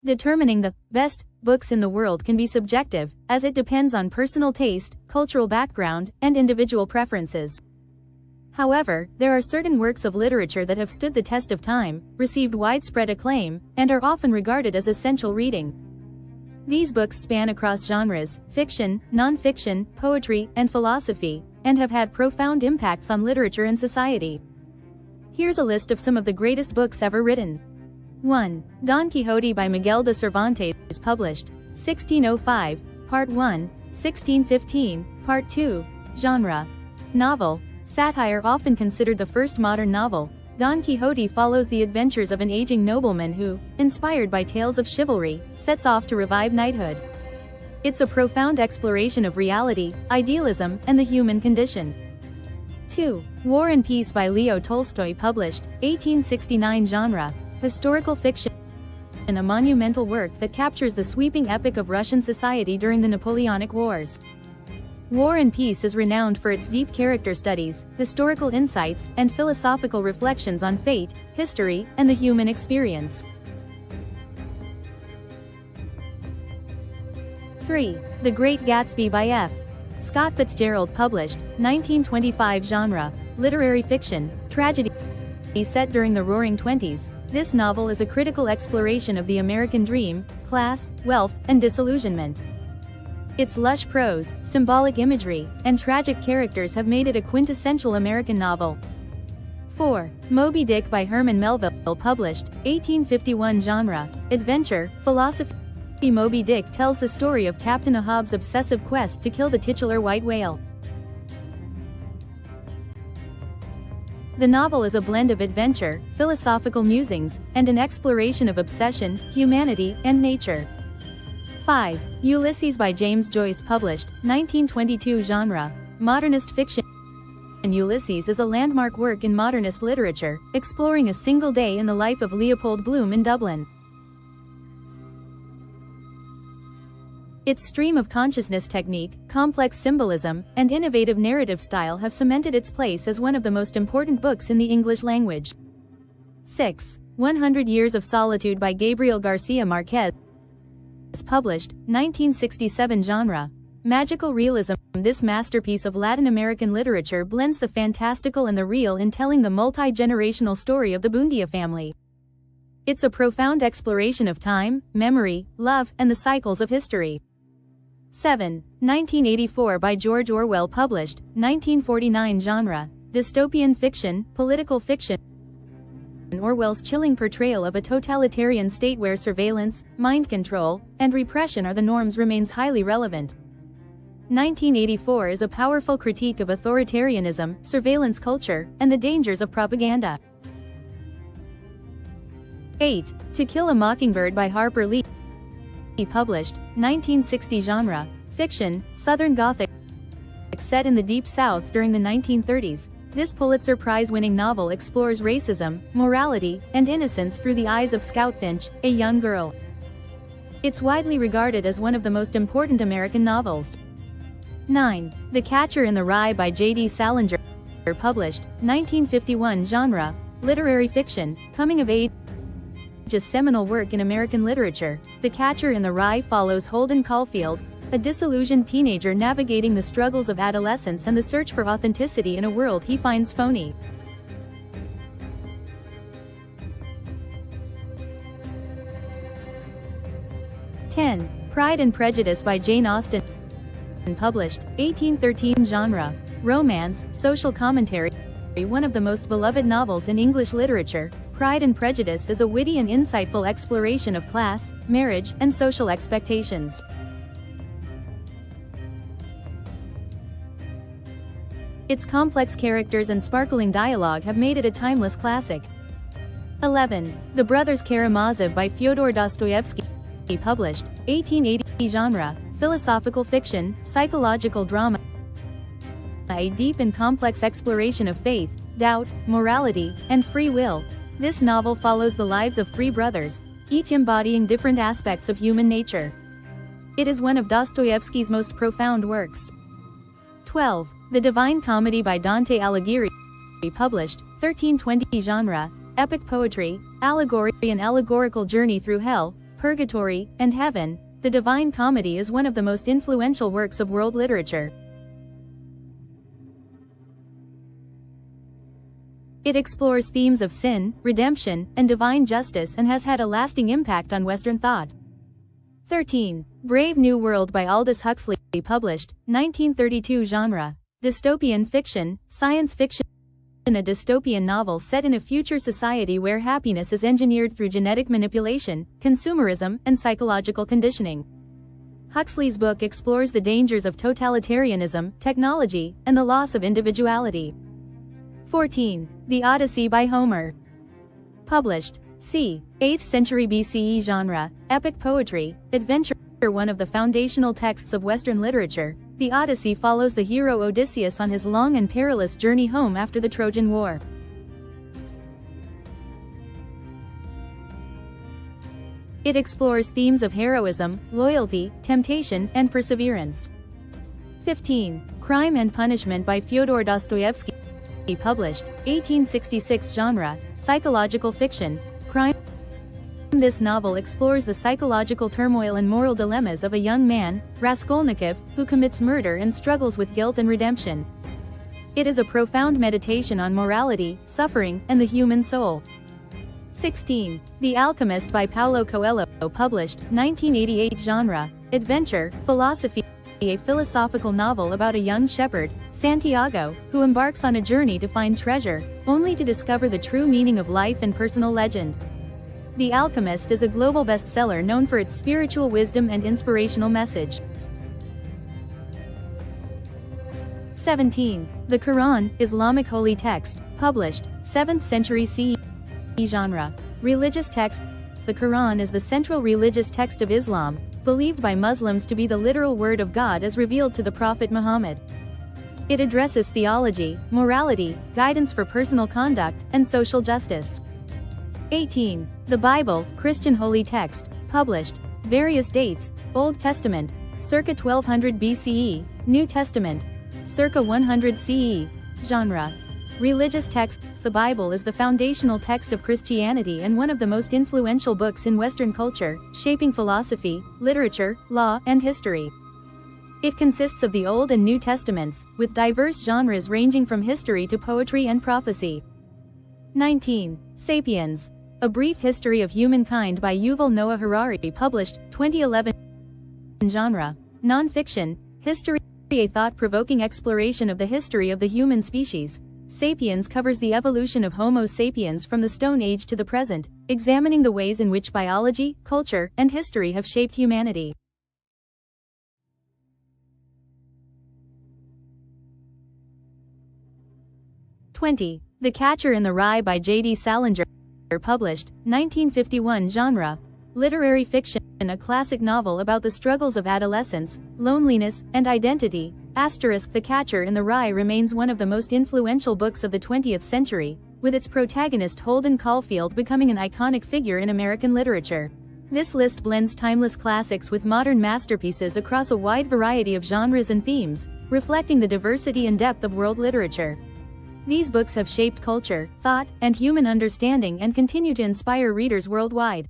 Determining the best books in the world can be subjective, as it depends on personal taste, cultural background, and individual preferences. However, there are certain works of literature that have stood the test of time, received widespread acclaim, and are often regarded as essential reading. These books span across genres, fiction, non-fiction, poetry, and philosophy, and have had profound impacts on literature and society. Here's a list of some of the greatest books ever written. 1. Don Quixote by Miguel de Cervantes, published 1605, Part 1, 1615, Part 2. Genre: novel. Satire. Often considered the first modern novel, Don Quixote follows the adventures of an aging nobleman who, inspired by tales of chivalry, sets off to revive knighthood. It's a profound exploration of reality, idealism, and the human condition. 2. War and Peace by Leo Tolstoy, published 1869. Genre: historical fiction. A monumental work that captures the sweeping epic of Russian society during the Napoleonic Wars. War and Peace is renowned for its deep character studies, historical insights, and philosophical reflections on fate, history, and the human experience. 3. The Great Gatsby by F. Scott Fitzgerald, published 1925. Genre: literary fiction, tragedy. Set during the Roaring Twenties, this novel is a critical exploration of the American dream, class, wealth, and disillusionment. Its lush prose, symbolic imagery, and tragic characters have made it a quintessential American novel. 4. Moby Dick by Herman Melville, published 1851. Genre: adventure, philosophy. Moby Dick tells the story of Captain Ahab's obsessive quest to kill the titular white whale. The novel is a blend of adventure, philosophical musings, and an exploration of obsession, humanity, and nature. 5. Ulysses by James Joyce, published 1922. Genre: modernist fiction. Ulysses is a landmark work in modernist literature, exploring a single day in the life of Leopold Bloom in Dublin. Its stream of consciousness technique, complex symbolism, and innovative narrative style have cemented its place as one of the most important books in the English language. 6. 100 Years of Solitude by Gabriel Garcia Marquez, published 1967. Genre: magical realism. This masterpiece of Latin American literature blends the fantastical and the real in telling the multi-generational story of the Bundia family. It's a profound exploration of time, memory, love, and the cycles of history. 7. 1984 by George Orwell, published 1949. Genre: dystopian fiction, political fiction. Orwell's chilling portrayal of a totalitarian state where surveillance, mind control, and repression are the norms remains highly relevant. 1984 is a powerful critique of authoritarianism, surveillance culture, and the dangers of propaganda. 8. To Kill a Mockingbird by Harper Lee, published 1960. Genre: fiction, Southern Gothic. Set in the Deep South during the 1930s, this Pulitzer Prize-winning novel explores racism, morality, and innocence through the eyes of Scout Finch, a young girl. It's widely regarded as one of the most important American novels. 9. The Catcher in the Rye by J.D. Salinger, published 1951. Genre: literary fiction, coming of age. A seminal work in American literature, The Catcher in the Rye follows Holden Caulfield, a disillusioned teenager navigating the struggles of adolescence and the search for authenticity in a world he finds phony. Pride and Prejudice by Jane Austen, published 1813. Genre: romance, social commentary. One of the most beloved novels in English literature, Pride and Prejudice is a witty and insightful exploration of class, marriage, and social expectations. Its complex characters and sparkling dialogue have made it a timeless classic. 11. The Brothers Karamazov by Fyodor Dostoevsky, published 1880. Genre: philosophical fiction, psychological drama. A deep and complex exploration of faith, doubt, morality, and free will. This novel follows the lives of three brothers, each embodying different aspects of human nature. It is one of Dostoevsky's most profound works. 12. The Divine Comedy by Dante Alighieri, published 1320. Genre: epic poetry, allegory, an allegorical journey through hell, purgatory, and heaven, the Divine Comedy is one of the most influential works of world literature. It explores themes of sin, redemption, and divine justice and has had a lasting impact on Western thought. 13. Brave New World by Aldous Huxley, published, 1932. Genre: dystopian fiction, science fiction. A dystopian novel set in a future society where happiness is engineered through genetic manipulation, consumerism, and psychological conditioning. Huxley's book explores the dangers of totalitarianism, technology, and the loss of individuality. 14. The Odyssey by Homer. Published, c. 8th century BCE. Genre: epic poetry, adventure. One of the foundational texts of Western literature, the Odyssey follows the hero Odysseus on his long and perilous journey home after the Trojan War. It explores themes of heroism, loyalty, temptation, and perseverance. 15. Crime and Punishment by Fyodor Dostoevsky. Published, 1866. Genre: psychological fiction, crime. This novel explores the psychological turmoil and moral dilemmas of a young man, Raskolnikov, who commits murder and struggles with guilt and redemption. It is a profound meditation on morality, suffering, and the human soul. 16. The Alchemist by Paulo Coelho. Published, 1988. Genre: adventure, philosophy. A philosophical novel about a young shepherd, Santiago, who embarks on a journey to find treasure, only to discover the true meaning of life and personal legend. The Alchemist is a global bestseller known for its spiritual wisdom and inspirational message. 17. The Quran, Islamic holy text, published, 7th century CE. Genre: religious text. The Quran is the central religious text of Islam, believed by Muslims to be the literal word of God as revealed to the Prophet Muhammad. It addresses theology, morality, guidance for personal conduct, and social justice. 18. The Bible, Christian holy text, published, various dates, Old Testament, circa 1200 BCE, New Testament, circa 100 CE. Genre: religious text. The Bible is the foundational text of Christianity and one of the most influential books in Western culture, shaping philosophy, literature, law, and history. It consists of the Old and New Testaments, with diverse genres ranging from history to poetry and prophecy. 19. Sapiens: A Brief History of Humankind by Yuval Noah Harari. Published, 2011. Genre: non-fiction, history. A thought-provoking exploration of the history of the human species. Sapiens covers the evolution of Homo sapiens from the Stone Age to the present, examining the ways in which biology, culture, and history have shaped humanity. '20. The Catcher in the Rye by J.D. Salinger. Published, 1951. Genre: literary fiction, a classic novel about the struggles of adolescence, loneliness, and identity. The Catcher in the Rye remains one of the most influential books of the 20th century, with its protagonist Holden Caulfield becoming an iconic figure in American literature. This list blends timeless classics with modern masterpieces across a wide variety of genres and themes, reflecting the diversity and depth of world literature. These books have shaped culture, thought, and human understanding and continue to inspire readers worldwide.